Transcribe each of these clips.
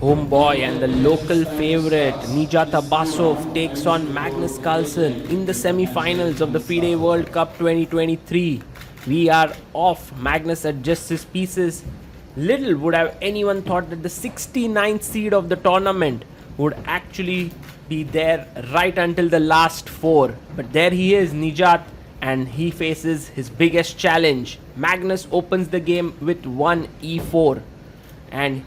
Homeboy and the local favorite Nijat Abasov takes on Magnus Carlsen in the semi-finals of the FIDE World Cup 2023. We are off. Magnus adjusts his pieces. Little would have anyone thought that the 69th seed of the tournament would actually be there right until the last four. But there he is, Nijat, and he faces his biggest challenge. Magnus opens the game with 1 e4 and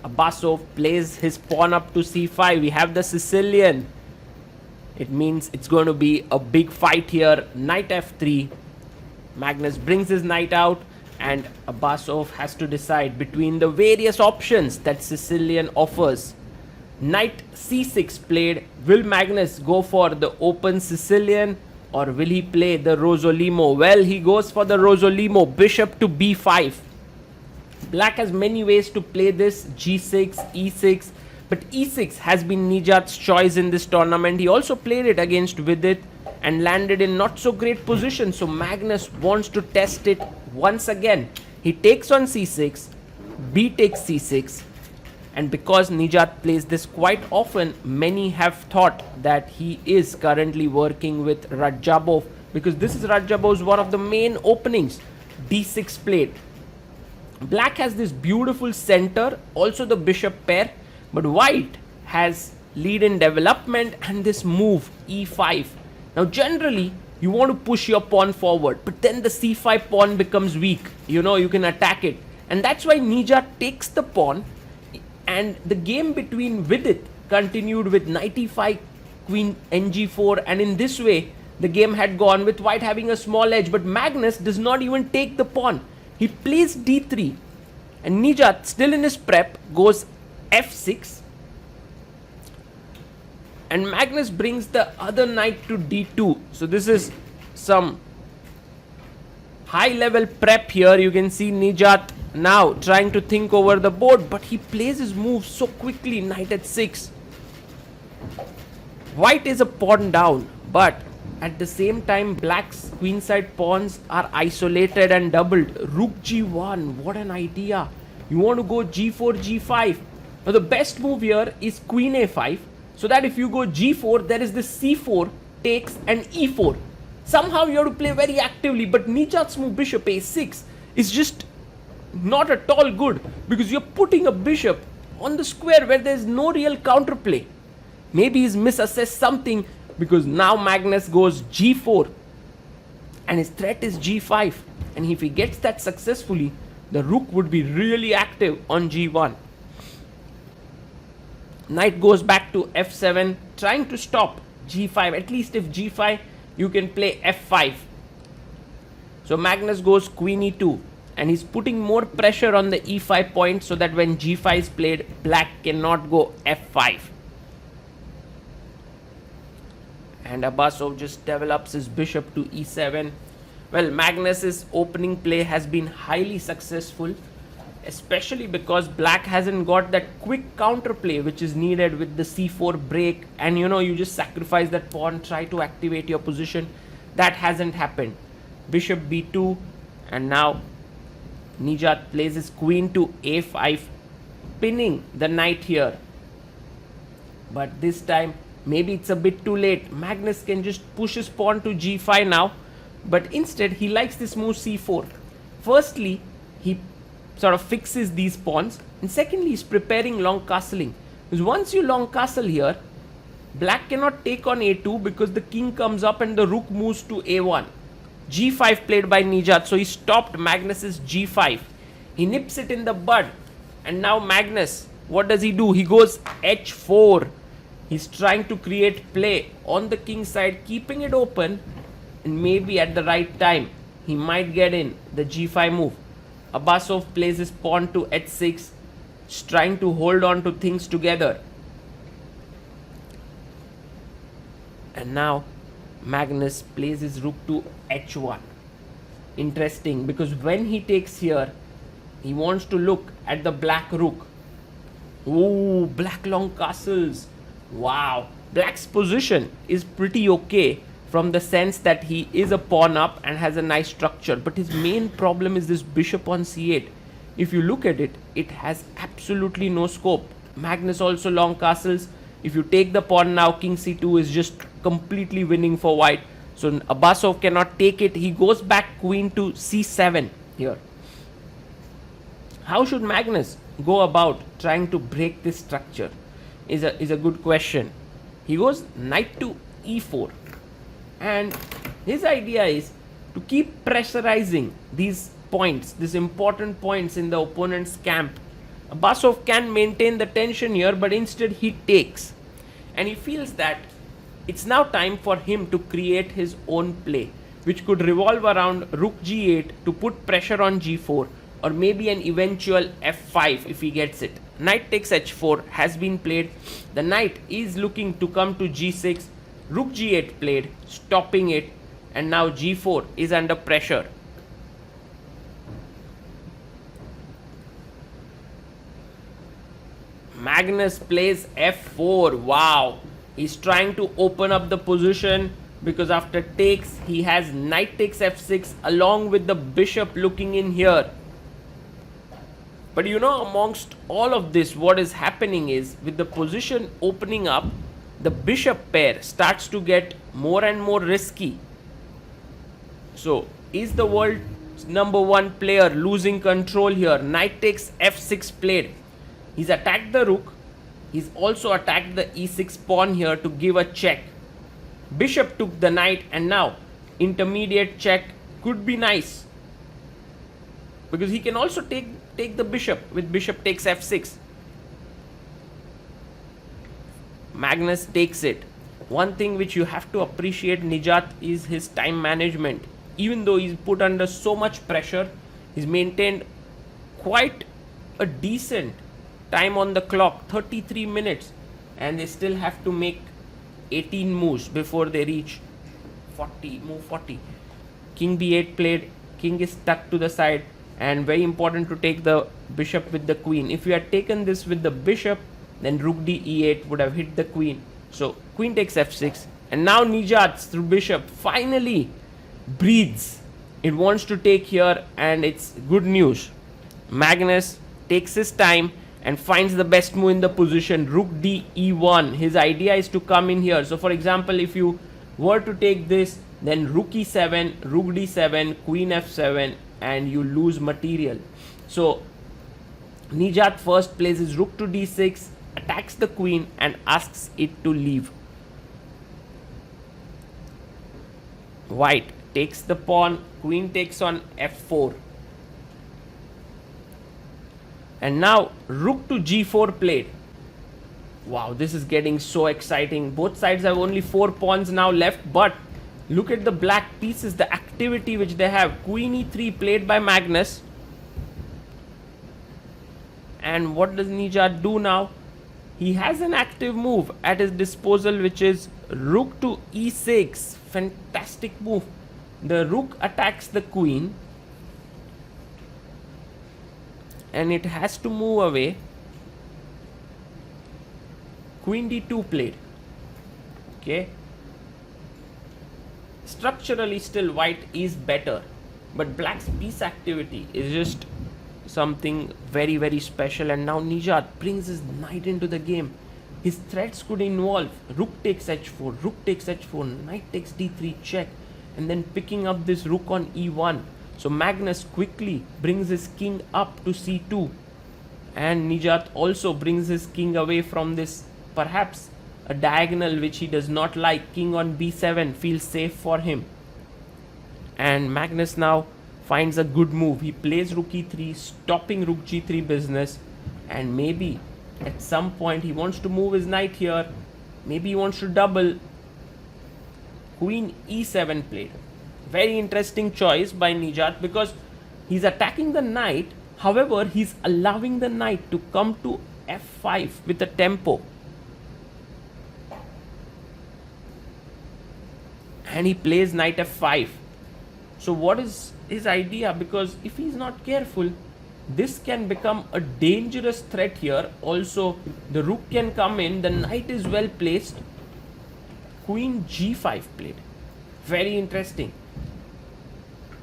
Abasov plays his pawn up to c5. We have the Sicilian. It means it's going to be a big fight here. Knight f3. Magnus brings his knight out and Abasov has to decide between the various options that Sicilian offers. Knight c6 played. Will Magnus go for the open Sicilian or will he play the Rossolimo? Well, he goes for the Rossolimo. Bishop to b5. Black has many ways to play this, g6, e6, but e6 has been Nijat's choice in this tournament. He also played it against Vidit and landed in not so great position, so Magnus wants to test it once again. He takes on c6, b takes c6, and because Nijat plays this quite often, many have thought that he is currently working with Radzhabov, because this is Radzhabov's one of the main openings. d6 played. Black has this beautiful center, also the bishop pair, but white has lead in development and this move e5. Now generally you want to push your pawn forward, but then the c5 pawn becomes weak. You can attack it, and that's why Nijat takes the pawn, and the game between Vidit continued with knight e5, queen ng4, and in this way the game had gone with white having a small edge, but Magnus does not even take the pawn. He plays d3 and Nijat, still in his prep, goes f6 and Magnus brings the other knight to d2. So this is some high level prep here. You can see Nijat now trying to think over the board, but he plays his move so quickly. Knight at 6. White is a pawn down, but at the same time, Black's queenside pawns are isolated and doubled. Rook g1, what an idea. You want to go g4, g5. Now the best move here is queen a5, so that if you go g4, there is this c4 takes and e4. Somehow you have to play very actively, but Nijat's move bishop a6 is just not at all good, because you're putting a bishop on the square where there's no real counterplay. Maybe he's misassessed something, because now Magnus goes g4 and his threat is g5, and if he gets that successfully, the rook would be really active on g1. Knight goes back to f7, trying to stop g5. At least if g5, you can play f5. So Magnus goes queen e2, and he's putting more pressure on the e5 point so that when g5 is played, Black cannot go f5. And Abasov just develops his bishop to e7. Well, Magnus's opening play has been highly successful, especially because Black hasn't got that quick counterplay which is needed with the c4 break, and you just sacrifice that pawn, try to activate your position. That hasn't happened. Bishop b2, and now Nijat plays his queen to a5, pinning the knight here. But this time, maybe it's a bit too late. Magnus can just push his pawn to g5 now, but instead he likes this move c4. Firstly, he sort of fixes these pawns, and secondly, he's preparing long castling. Because once you long castle here, Black cannot take on a2 because the king comes up and the rook moves to a1. g5 played by Nijat, so he stopped Magnus's g5. He nips it in the bud, and now Magnus, what does he do? He goes h4. He's trying to create play on the king side, keeping it open, and maybe at the right time he might get in the g5 move. Abasov plays his pawn to h6, trying to hold on to things together. And now Magnus plays his rook to h1. Interesting, because when he takes here, he wants to look at the black rook. Ooh, Black long castles. Wow, Black's position is pretty okay from the sense that he is a pawn up and has a nice structure, but his main problem is this bishop on c8. If you look at it, it has absolutely no scope. Magnus also long castles. If you take the pawn now, king c2 is just completely winning for white. So Abasov cannot take it. He goes back queen to c7 here. How should Magnus go about trying to break this structure is a good question. He goes knight to e4, and his idea is to keep pressurizing these points, these important points in the opponent's camp. Abasov can maintain the tension here, but instead he takes, and he feels that it's now time for him to create his own play, which could revolve around rook g8 to put pressure on g4, or maybe an eventual f5 if he gets it. Knight takes h4 has been played. The knight is looking to come to g6. Rook g8 played, stopping it, and now g4 is under pressure. Magnus plays f4. Wow, he's trying to open up the position, because after takes he has knight takes f6 along with the bishop looking in here. But you know, amongst all of this, what is happening is, with the position opening up, the bishop pair starts to get more and more risky. So is the world's #1 player losing control here? Knight takes f6 played. He's attacked the rook. He's also attacked the e6 pawn here to give a check. Bishop took the knight, and now intermediate check could be nice, because he can also take the bishop with bishop takes f6. Magnus takes it. One thing which you have to appreciate Nijat is his time management. Even though he's put under so much pressure, he's maintained quite a decent time on the clock, 33 minutes, and they still have to make 18 moves before they reach 40, move 40. King b8 played, king is stuck to the side, and very important to take the bishop with the queen. If you had taken this with the bishop, then rook d e8 would have hit the queen. So queen takes f6, and now Nijat through bishop finally breathes. It wants to take here, and it's good news. Magnus takes his time and finds the best move in the position, rook d e1. His idea is to come in here. So for example, if you were to take this, then rook e7, rook d7, queen f7, and you lose material. So Nijat first plays his rook to d6, attacks the queen, and asks it to leave. White takes the pawn, queen takes on f4. And now rook to g4 played. Wow, this is getting so exciting. Both sides have only 4 pawns now left, but look at the black pieces, the activity which they have. Queen e3 played by Magnus. And what does Nijat do now? He has an active move at his disposal, which is rook to e6. Fantastic move. The rook attacks the queen, and it has to move away. Queen d2 played. Okay. Structurally still white is better, but black's piece activity is just something very, very special. And now Nijat brings his knight into the game. His threats could involve rook takes h4, rook takes h4, knight takes d3 check, and then picking up this rook on e1. So Magnus quickly brings his king up to c2, and Nijat also brings his king away from this, perhaps a diagonal which he does not like. King on b7 feels safe for him, and Magnus now finds a good move. He plays rook e3, stopping rook g3 business, and maybe at some point he wants to move his knight here. Maybe he wants to double. Queen e7 played. Very interesting choice by Nijat, because he's attacking the knight. However, he's allowing the knight to come to f5 with a tempo. And he plays knight f5. So what is his idea? Because if he's not careful, this can become a dangerous threat here. Also, the rook can come in. The knight is well placed. Queen g5 played. Very interesting.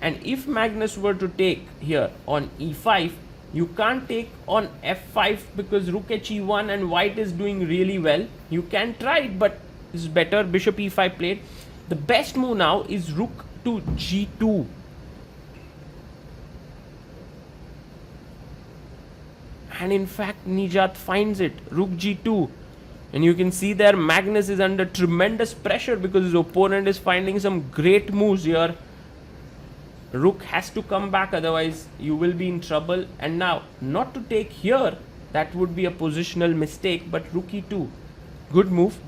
And if Magnus were to take here on e5, You can't take on f5 because rook he1 and white is doing really well. You can try it, but it's better. Bishop e5 played. The best move now is rook to g2. And in fact, Nijat finds it. Rook g2. And you can see there Magnus is under tremendous pressure because his opponent is finding some great moves here. Rook has to come back, otherwise you will be in trouble. And now, not to take here, that would be a positional mistake, but rook e2. Good move.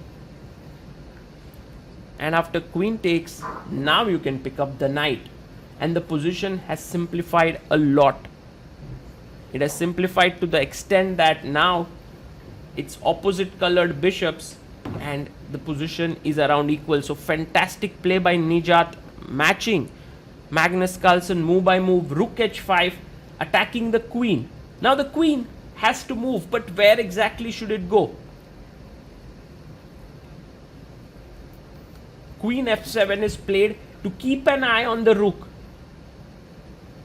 And after queen takes, now you can pick up the knight. And the position has simplified a lot. It has simplified to the extent that now it's opposite colored bishops and the position is around equal. So fantastic play by Nijat, matching Magnus Carlsen move by move. Rook h5, attacking the queen. Now the queen has to move, but where exactly should it go? Queen f7 is played to keep an eye on the rook.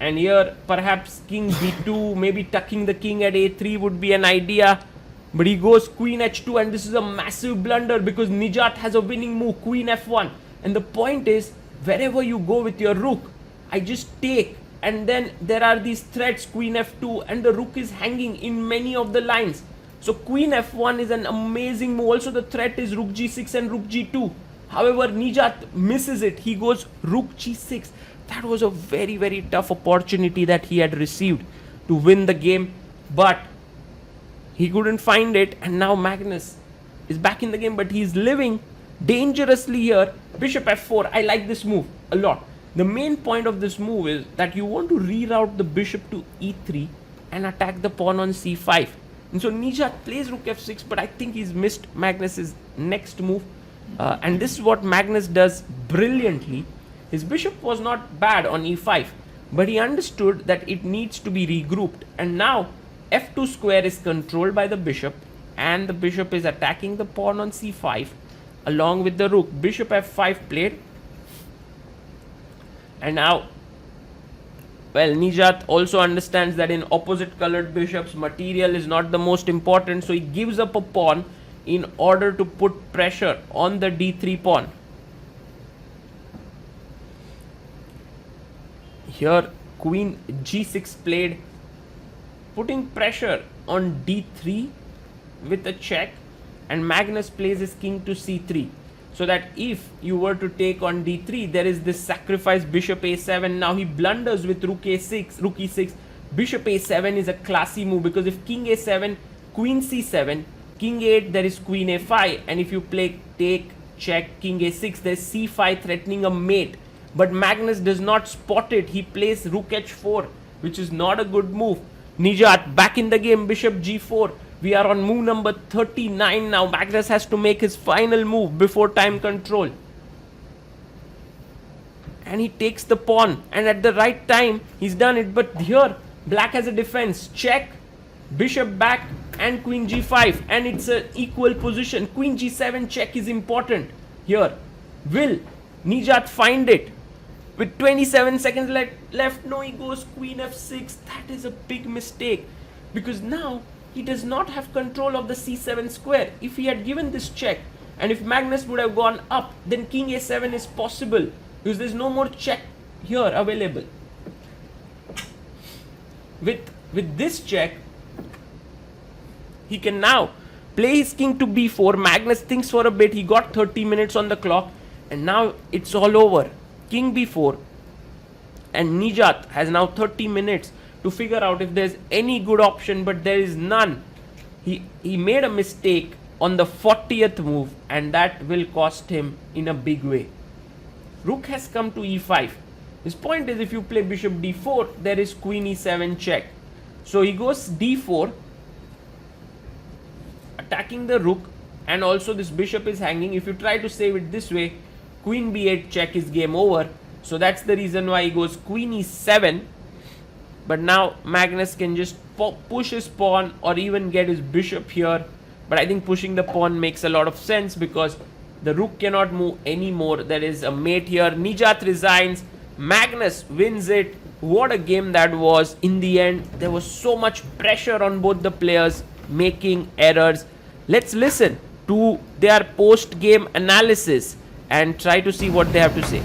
And here perhaps king b2, maybe tucking the king at a3 would be an idea. But he goes queen h2, and this is a massive blunder because Nijat has a winning move, queen f1. And the point is, wherever you go with your rook, I just take, and then there are these threats, queen f2, and the rook is hanging in many of the lines. So queen f1 is an amazing move. Also the threat is rook g6 and rook g2. However, Nijat misses it. He goes rook g6. That was a very, very tough opportunity that he had received to win the game, but he couldn't find it. And now Magnus is back in the game, but he's living dangerously here. Bishop f4. I like this move a lot. The main point of this move is that you want to reroute the bishop to e3 and attack the pawn on c5. And so Nijat plays rook f6, but I think he's missed Magnus's next move. And this is what Magnus does brilliantly. His bishop was not bad on e5, but he understood that it needs to be regrouped. And now f2 square is controlled by the bishop, and the bishop is attacking the pawn on c5 along with the rook. Bishop f5 played. And now, well, Nijat also understands that in opposite colored bishops, material is not the most important, so he gives up a pawn in order to put pressure on the d3 pawn. Here queen g6 played, putting pressure on d3 with a check, and Magnus plays his king to c3, so that if you were to take on d3, there is this sacrifice bishop a7. Now he blunders with rook a6, rook e6. Bishop a7 is a classy move because if king a7, queen c7, king a8, there is queen a5, and if you play take, check, king a6, there is c5 threatening a mate. But Magnus does not spot it. He plays rook h4, which is not a good move. Nijat back in the game, bishop g4. We are on move number 39 now. Magnus has to make his final move before time control. And he takes the pawn, and at the right time he's done it. But here black has a defense. Check, bishop back, and queen g5, and it's an equal position. Queen g7 check is important here. Will Nijat find it? With 27 seconds left, no, he goes queen f6. That is a big mistake because now he does not have control of the c7 square. If he had given this check, and if Magnus would have gone up, then king a7 is possible because there's no more check here available. With this check, he can now play his king to b4. Magnus thinks for a bit. He got 30 minutes on the clock, and now it's all over. King b4, and Nijat has now 30 minutes to figure out if there's any good option, but there is none. He made a mistake on the 40th move, and that will cost him in a big way. Rook has come to e5. His point is if you play bishop d4, there is queen e7 check. So he goes d4, attacking the rook, and also this bishop is hanging. If you try to save it this way, queen b8 check is game over. So that's the reason why he goes queen e7. But now Magnus can just push his pawn or even get his bishop here. But I think pushing the pawn makes a lot of sense because the rook cannot move anymore. There is a mate here. Nijat resigns. Magnus wins it What a game that was. In the end, there was so much pressure on both the players making errors. Let's listen to their post-game analysis and try to see what they have to say.